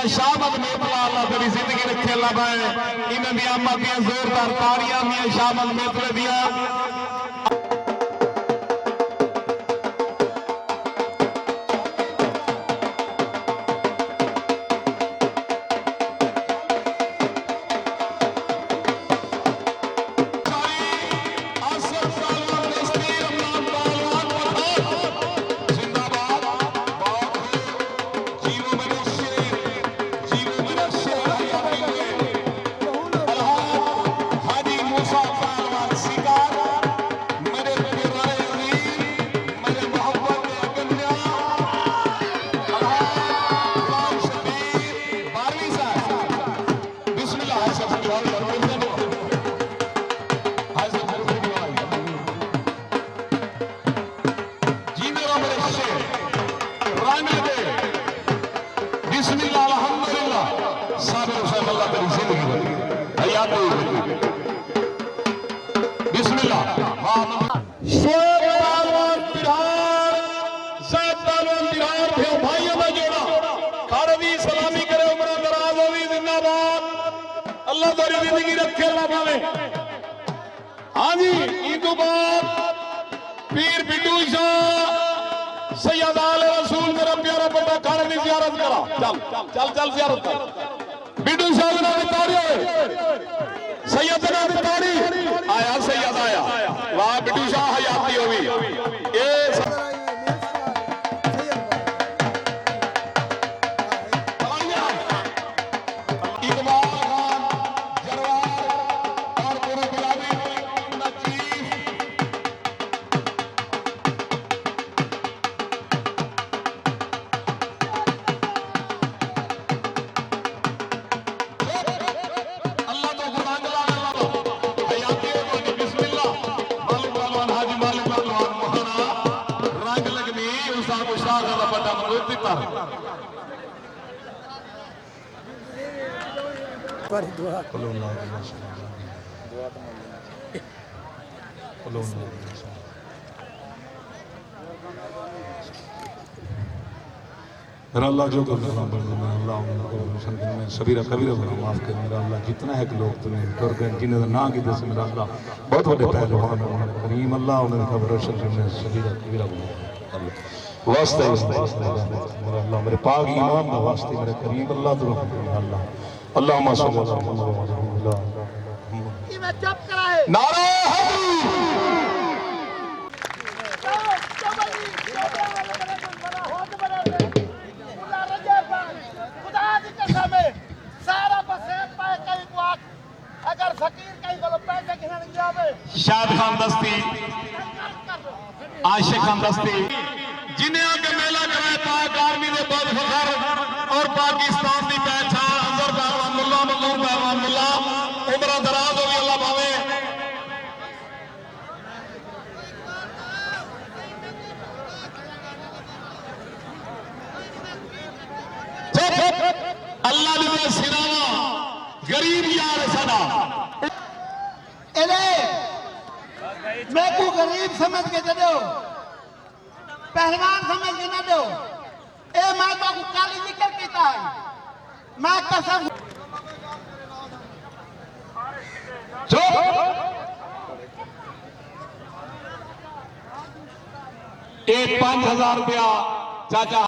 मियां शाहमद मेहफिल अल्लाह तेरी जिंदगी रखे अल्लाह भाई इन्हां दी अम्मा दियां जोरदार ताड़ियां मियां शाहमद मेहफिल दियां हाँ जी ईद बाद पीर बिड्डू शाह सैयद आले रसूल मेरा प्यारा बड़ा खाने की जियारत करा चल चल चल जियारत कर बिड्डू शाह ने ताड़ी सैयद ने ताड़ी आया सैयद आया वाह बिड्डू शाह हयाती होगी ये मेरा अल्लाह जो कर सबीरा कबीरा बना माफ कर मेरा अल्लाह जितना है कि लोग तुम्हें कर गए जिन्हें ना की दस मेरा अल्लाह बहुत बड़े पहलवान करीम अल्लाह उन्हें खबर रोशन करने सबीरा कबीरा बना वास्ते मेरा अल्लाह मेरे पाक ईमान का वास्ते मेरे करीम अल्लाह तो अल्लाह अल्लाह नारा शाद खान दस्ती आशिक खान दस्ती जिन्हें आगे मेला कराए पाक आर्मी ने बहुत फखर और पाकिस्तान की पहचान अंदर पहलवान मुल्ला मल्लूर पहलवान मुल्ला उम्र दराज होगी अल्लाह भावे अल्लाह ने सिरावा गरीब यार सदा मैं को गरीब समझ के दे दो पहलवान समझ के ना दो ए मैं तो काली निकल केता है मैं कसम जो एक 5000 रुपया चाचा